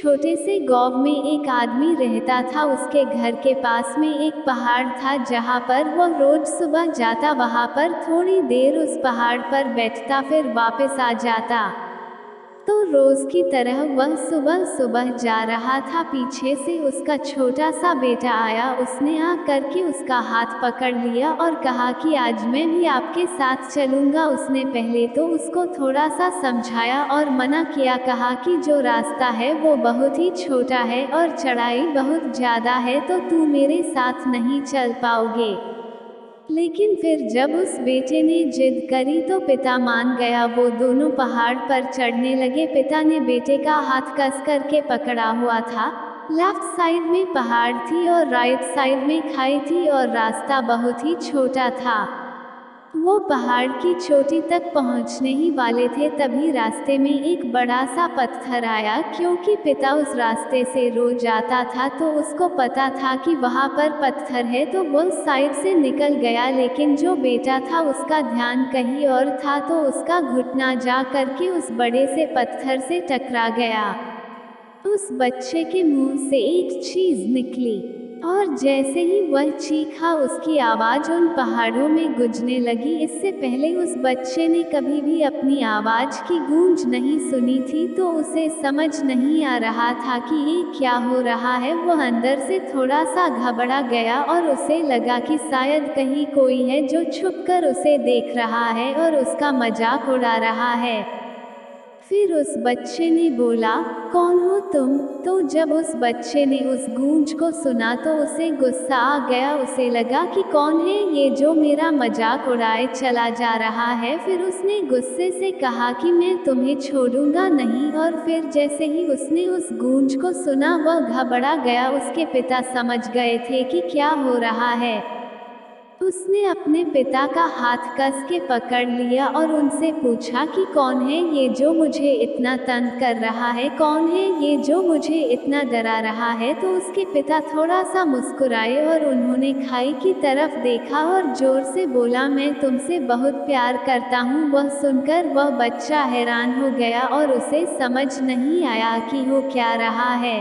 छोटे से गांव में एक आदमी रहता था। उसके घर के पास में एक पहाड़ था जहां पर वह रोज सुबह जाता, वहां पर थोड़ी देर उस पहाड़ पर बैठता, फिर वापस आ जाता। तो रोज की तरह वह सुबह सुबह जा रहा था। पीछे से उसका छोटा सा बेटा आया। उसने आ करके उसका हाथ पकड़ लिया और कहा कि आज मैं भी आपके साथ चलूंगा। उसने पहले तो उसको थोड़ा सा समझाया और मना किया, कहा कि जो रास्ता है वो बहुत ही छोटा है और चढ़ाई बहुत ज़्यादा है, तो तू मेरे साथ नहीं चल पाओगे। लेकिन फिर जब उस बेटे ने जिद करी तो पिता मान गया। वो दोनों पहाड़ पर चढ़ने लगे। पिता ने बेटे का हाथ कस करके पकड़ा हुआ था। लेफ्ट साइड में पहाड़ थी और राइट साइड में खाई थी और रास्ता बहुत ही छोटा था। वो पहाड़ की चोटी तक पहुंचने ही वाले थे, तभी रास्ते में एक बड़ा सा पत्थर आया। क्योंकि पिता उस रास्ते से रोज आता था तो उसको पता था कि वहां पर पत्थर है, तो वो साइड से निकल गया। लेकिन जो बेटा था उसका ध्यान कहीं और था, तो उसका घुटना जा करके उस बड़े से पत्थर से टकरा गया। उस बच्चे के मुंह से एक चीज निकली और जैसे ही वह चीखा, उसकी आवाज उन पहाड़ों में गूंजने लगी। इससे पहले उस बच्चे ने कभी भी अपनी आवाज की गूंज नहीं सुनी थी, तो उसे समझ नहीं आ रहा था कि ये क्या हो रहा है। वह अंदर से थोड़ा सा घबरा गया और उसे लगा कि शायद कहीं कोई है जो छुपकर उसे देख रहा है और उसका मजाक उड़ा रहा है। फिर उस बच्चे ने बोला, कौन हो तुम? तो जब उस बच्चे ने उस गूंज को सुना तो उसे गुस्सा आ गया। उसे लगा कि कौन है ये जो मेरा मजाक उड़ाए चला जा रहा है। फिर उसने गुस्से से कहा कि मैं तुम्हें छोड़ूंगा नहीं। और फिर जैसे ही उसने उस गूंज को सुना वह घबरा गया। उसके पिता समझ गए थे कि क्या हो रहा है। उसने अपने पिता का हाथ कस के पकड़ लिया और उनसे पूछा कि कौन है ये जो मुझे इतना तंग कर रहा है, कौन है ये जो मुझे इतना डरा रहा है। तो उसके पिता थोड़ा सा मुस्कुराए और उन्होंने खाई की तरफ देखा और जोर से बोला, मैं तुमसे बहुत प्यार करता हूँ। वह सुनकर वह बच्चा हैरान हो गया और उसे समझ नहीं आया कि हो क्या रहा है,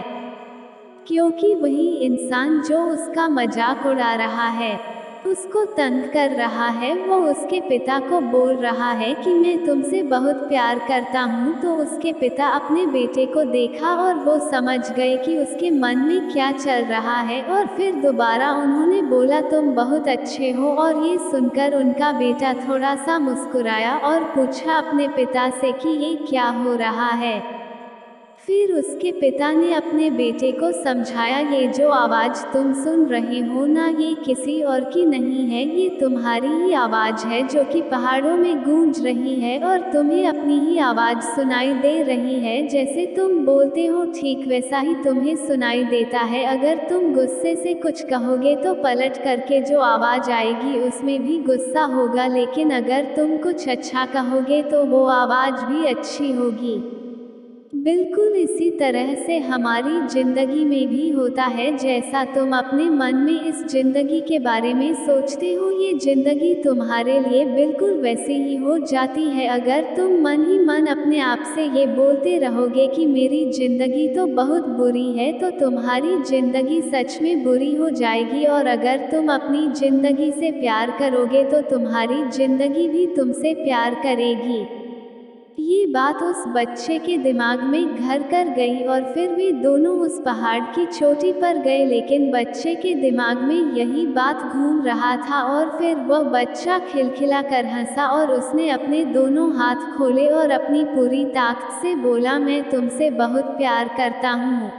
क्योंकि वही इंसान जो उसका मजाक उड़ा रहा है, उसको तंग कर रहा है, वो उसके पिता को बोल रहा है कि मैं तुमसे बहुत प्यार करता हूँ। तो उसके पिता अपने बेटे को देखा और वो समझ गए कि उसके मन में क्या चल रहा है। और फिर दोबारा उन्होंने बोला, तुम बहुत अच्छे हो। और ये सुनकर उनका बेटा थोड़ा सा मुस्कुराया और पूछा अपने पिता से कि ये क्या हो रहा है। फिर उसके पिता ने अपने बेटे को समझाया, ये जो आवाज़ तुम सुन रहे हो ना, ये किसी और की नहीं है, ये तुम्हारी ही आवाज़ है जो कि पहाड़ों में गूंज रही है और तुम्हें अपनी ही आवाज़ सुनाई दे रही है। जैसे तुम बोलते हो ठीक वैसा ही तुम्हें सुनाई देता है। अगर तुम गुस्से से कुछ कहोगे तो पलट करके जो आवाज़ आएगी उसमें भी गुस्सा होगा, लेकिन अगर तुम कुछ अच्छा कहोगे तो वो आवाज़ भी अच्छी होगी। बिल्कुल इसी तरह से हमारी जिंदगी में भी होता है। जैसा तुम अपने मन में इस जिंदगी के बारे में सोचते हो, ये जिंदगी तुम्हारे लिए बिल्कुल वैसे ही हो जाती है। अगर तुम मन ही मन अपने आप से ये बोलते रहोगे कि मेरी जिंदगी तो बहुत बुरी है, तो तुम्हारी जिंदगी सच में बुरी हो जाएगी। और अगर तुम अपनी जिंदगी से प्यार करोगे तो तुम्हारी जिंदगी भी तुमसे प्यार करेगी। ये बात उस बच्चे के दिमाग में घर कर गई और फिर वे दोनों उस पहाड़ की चोटी पर गए। लेकिन बच्चे के दिमाग में यही बात घूम रहा था और फिर वह बच्चा खिलखिला कर हंसा और उसने अपने दोनों हाथ खोले और अपनी पूरी ताकत से बोला, मैं तुमसे बहुत प्यार करता हूँ।